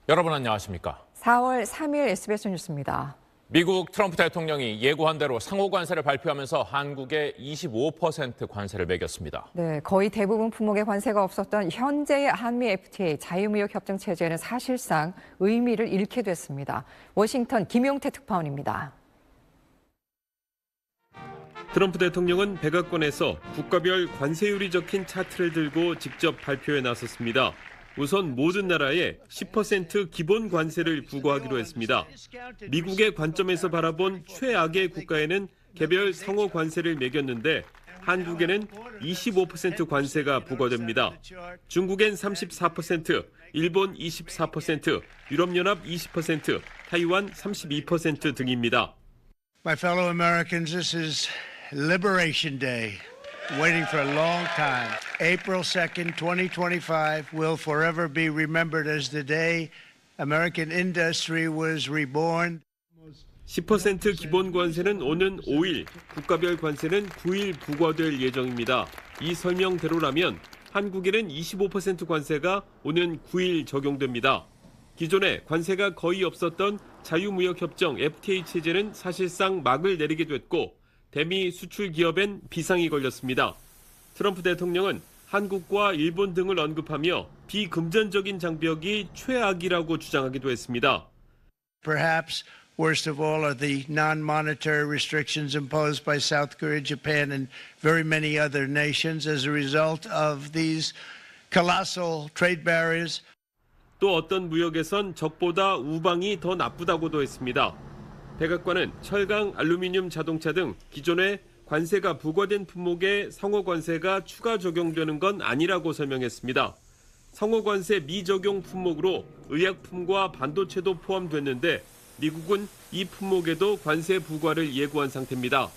여러분 안녕하십니까? 4월 3일 SBS 뉴스입니다. 미국 트럼프 대통령이 예고한 대로 상호 관세를 발표하면서 한국에 25% 관세를 매겼습니다. 네, 거의 대부분 품목에 관세가 없었던 현재의 한미 FTA 자유무역 협정 체제는 사실상 의미를 잃게 됐습니다. 워싱턴 김용태 특파원입니다. 트럼프 대통령은 백악관에서 국가별 관세율이 적힌 차트를 들고 직접 발표에 나섰습니다. 우선 모든 나라에 10% 기본 관세를 부과하기로 했습니다. 미국의 관점에서 바라본 최악의 국가에는 개별 상호 관세를 매겼는데 한국에는 25% 관세가 부과됩니다. 중국엔 34%, 일본 24%, 유럽연합 20%, 타이완 32% 등입니다. My fellow Americans, this is Liberation Day. Waiting for a long time. April 2nd, 2025 will forever be remembered as the day American industry was reborn. 10% 기본 관세는 오는 5일, 국가별 관세는 9일 부과될 예정입니다. 이 설명대로라면 한국에는 25% 관세가 오는 9일 적용됩니다. 기존에 관세가 거의 없었던 자유무역협정 FTA 체제는 사실상 막을 내리게 됐고 대미 수출 기업엔 비상이 걸렸습니다. 트럼프 대통령은 한국과 일본 등을 언급하며 비금전적인 장벽이 최악이라고 주장하기도 했습니다. Perhaps worst of all are the non-monetary restrictions imposed by South Korea, Japan, and very many other nations as a result of these colossal trade barriers. 또 어떤 무역에선 적보다 우방이 더 나쁘다고도 했습니다. 백악관은 철강, 알루미늄 자동차 등 기존에 관세가 부과된 품목에 상호 관세가 추가 적용되는 건 아니라고 설명했습니다. 상호 관세 미적용 품목으로 의약품과 반도체도 포함됐는데 미국은 이 품목에도 관세 부과를 예고한 상태입니다.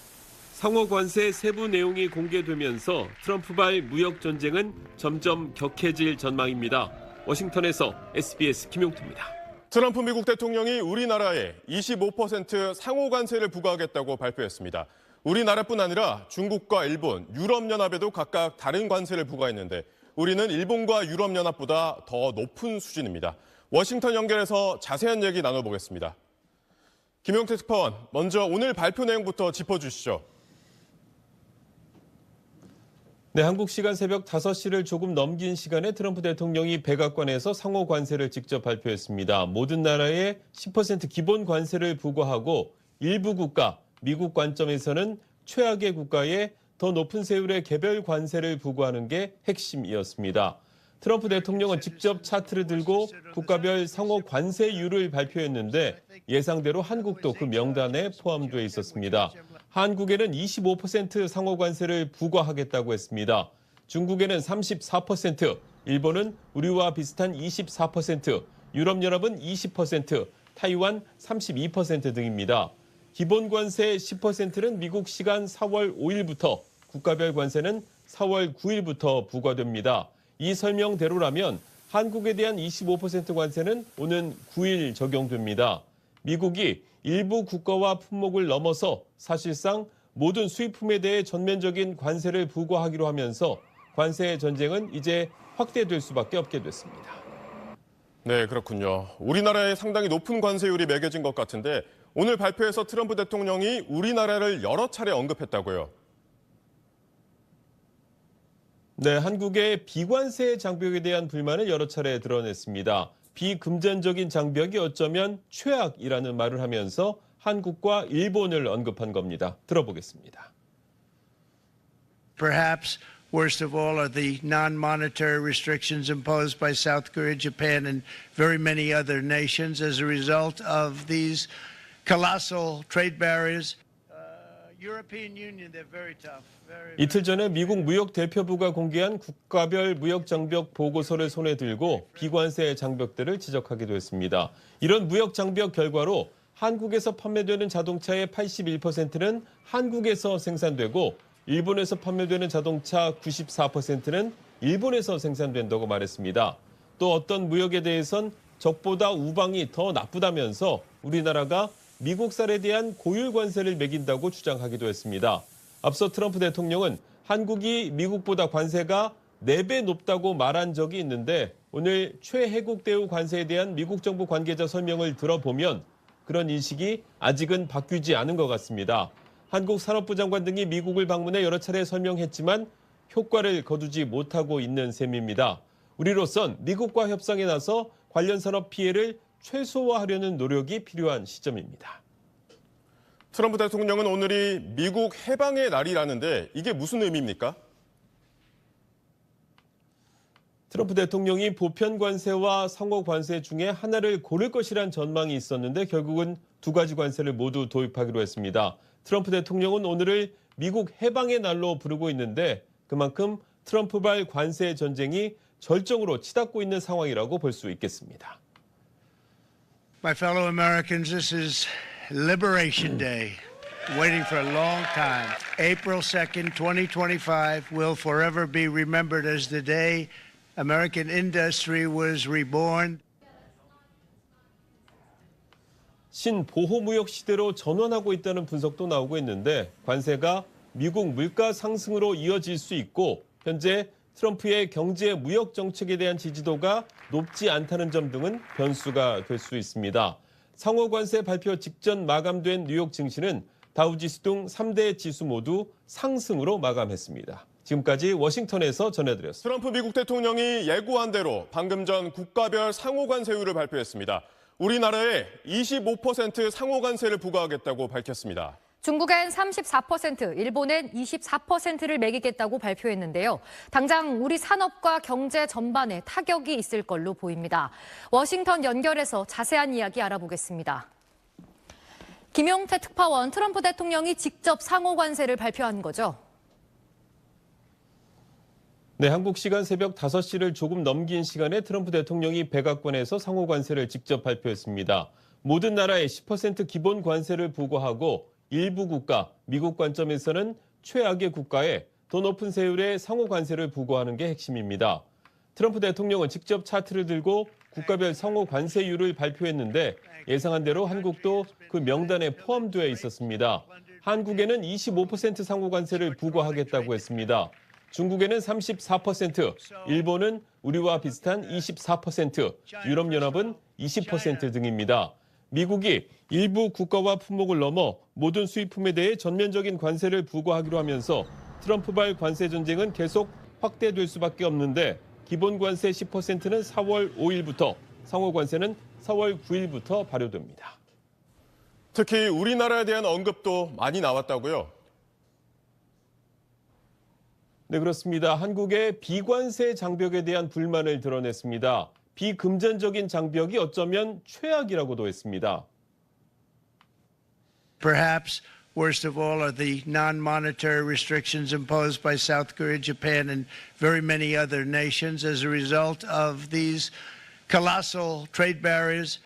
상호 관세 세부 내용이 공개되면서 트럼프발 무역 전쟁은 점점 격해질 전망입니다. 워싱턴에서 SBS 김용태입니다. 트럼프 미국 대통령이 우리나라에 25% 상호 관세를 부과하겠다고 발표했습니다. 우리나라뿐 아니라 중국과 일본, 유럽연합에도 각각 다른 관세를 부과했는데 우리는 일본과 유럽연합보다 더 높은 수준입니다. 워싱턴 연결해서 자세한 얘기 나눠보겠습니다. 김용태 특파원, 먼저 오늘 발표 내용부터 짚어주시죠. 네, 한국 시간 새벽 5시를 조금 넘긴 시간에 트럼프 대통령이 백악관에서 상호 관세를 직접 발표했습니다. 모든 나라에 10% 기본 관세를 부과하고 일부 국가, 미국 관점에서는 최악의 국가에 더 높은 세율의 개별 관세를 부과하는 게 핵심이었습니다. 트럼프 대통령은 직접 차트를 들고 국가별 상호 관세율을 발표했는데 예상대로 한국도 그 명단에 포함되어 있었습니다. 한국에는 25% 상호 관세를 부과하겠다고 했습니다. 중국에는 34%, 일본은 우리와 비슷한 24%, 유럽연합은 20%, 타이완 32% 등입니다. 기본 관세 10%는 미국 시간 4월 5일부터, 국가별 관세는 4월 9일부터 부과됩니다. 이 설명대로라면 한국에 대한 25% 관세는 오는 9일 적용됩니다. 미국이 일부 국가와 품목을 넘어서 사실상 모든 수입품에 대해 전면적인 관세를 부과하기로 하면서 관세 전쟁은 이제 확대될 수밖에 없게 됐습니다. 네, 그렇군요. 우리나라에 상당히 높은 관세율이 매겨진 것 같은데 오늘 발표에서 트럼프 대통령이 우리나라를 여러 차례 언급했다고요. 네, 한국의 비관세 장벽에 대한 불만을 여러 차례 드러냈습니다. 비금전적인 장벽이 어쩌면 최악이라는 말을 하면서 한국과 일본을 언급한 겁니다. 들어보겠습니다. Perhaps worst of all are the non-monetary restrictions imposed by South Korea, Japan, and very many other nations as a result of these colossal trade barriers. European Union, they're very tough. 이틀 전에 미국 무역 대표부가 공개한 국가별 무역 장벽 보고서를 손에 들고 비관세 장벽들을 지적하기도 했습니다. 이런 무역 장벽 결과로 한국에서 판매되는 자동차의 81%는 한국에서 생산되고 일본에서 판매되는 자동차 94%는 일본에서 생산된다고 말했습니다. 또 어떤 무역에 대해선 적보다 우방이 더 나쁘다면서 우리나라가 미국산에 대한 고율 관세를 매긴다고 주장하기도 했습니다. 앞서 트럼프 대통령은 한국이 미국보다 관세가 4배 높다고 말한 적이 있는데 오늘 최혜국 대우 관세에 대한 미국 정부 관계자 설명을 들어보면 그런 인식이 아직은 바뀌지 않은 것 같습니다. 한국 산업부 장관 등이 미국을 방문해 여러 차례 설명했지만 효과를 거두지 못하고 있는 셈입니다. 우리로선 미국과 협상에 나서 관련 산업 피해를 최소화하려는 노력이 필요한 시점입니다. 트럼프 대통령은 오늘이 미국 해방의 날이라는데 이게 무슨 의미입니까? 트럼프 대통령이 보편 관세와 상호 관세 중에 하나를 고를 것이란 전망이 있었는데 결국은 두 가지 관세를 모두 도입하기로 했습니다. 트럼프 대통령은 오늘을 미국 해방의 날로 부르고 있는데 그만큼 트럼프발 관세 전쟁이 절정으로 치닫고 있는 상황이라고 볼 수 있겠습니다. My fellow Americans, this is Liberation Day, waiting for a long time. April 2nd, 2025 will forever be remembered as the day American industry was reborn. 신보호무역 시대로 전환하고 있다는 분석도 나오고 있는데 관세가 미국 물가 상승으로 이어질 수 있고 현재 트럼프의 경제 무역 정책에 대한 지지도가 높지 않다는 점 등은 변수가 될 수 있습니다. 상호 관세 발표 직전 마감된 뉴욕 증시는 다우지수 등 3대 지수 모두 상승으로 마감했습니다. 지금까지 워싱턴에서 전해드렸습니다. 트럼프 미국 대통령이 예고한 대로 방금 전 국가별 상호 관세율을 발표했습니다. 우리나라에 25% 상호 관세를 부과하겠다고 밝혔습니다. 중국엔 34%, 일본엔 24%를 매기겠다고 발표했는데요. 당장 우리 산업과 경제 전반에 타격이 있을 걸로 보입니다. 워싱턴 연결해서 자세한 이야기 알아보겠습니다. 김용태 특파원, 트럼프 대통령이 직접 상호 관세를 발표한 거죠? 네, 한국 시간 새벽 5시를 조금 넘긴 시간에 트럼프 대통령이 백악관에서 상호 관세를 직접 발표했습니다. 모든 나라에 10% 기본 관세를 부과하고 일부 국가, 미국 관점에서는 최악의 국가에 더 높은 세율의 상호 관세를 부과하는 게 핵심입니다. 트럼프 대통령은 직접 차트를 들고 국가별 상호 관세율을 발표했는데 예상한 대로 한국도 그 명단에 포함되어 있었습니다. 한국에는 25% 상호 관세를 부과하겠다고 했습니다. 중국에는 34%, 일본은 우리와 비슷한 24%, 유럽연합은 20% 등입니다. 미국이 일부 국가와 품목을 넘어 모든 수입품에 대해 전면적인 관세를 부과하기로 하면서 트럼프발 관세 전쟁은 계속 확대될 수밖에 없는데 기본 관세 10%는 4월 5일부터, 상호 관세는 4월 9일부터 발효됩니다. 특히 우리나라에 대한 언급도 많이 나왔다고요? 네, 그렇습니다. 한국의 비관세 장벽에 대한 불만을 드러냈습니다. 비금전적인 장벽이 어쩌면 최악이라고도 했습니다. Perhaps worst of all are the non-monetary restrictions imposed by South Korea, Japan, and very many other nations as a result of these colossal trade barriers.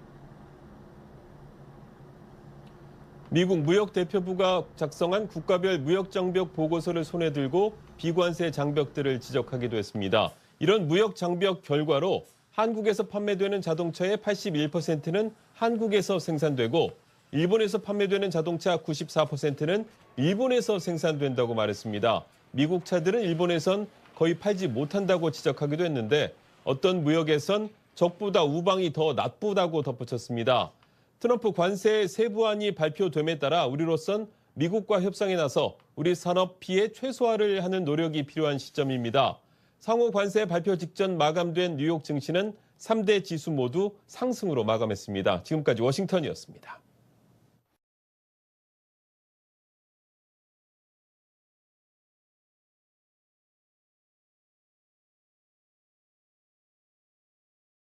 미국 무역대표부가 작성한 국가별 무역장벽 보고서를 손에 들고 비관세 장벽들을 지적하기도 했습니다. 이런 무역장벽 결과로 한국에서 판매되는 자동차의 81%는 한국에서 생산되고 일본에서 판매되는 자동차 94%는 일본에서 생산된다고 말했습니다. 미국 차들은 일본에선 거의 팔지 못한다고 지적하기도 했는데 어떤 무역에선 적보다 우방이 더 나쁘다고 덧붙였습니다. 트럼프 관세 세부안이 발표됨에 따라 우리로선 미국과 협상에 나서 우리 산업 피해 최소화를 하는 노력이 필요한 시점입니다. 상호 관세 발표 직전 마감된 뉴욕 증시는 3대 지수 모두 상승으로 마감했습니다. 지금까지 워싱턴이었습니다.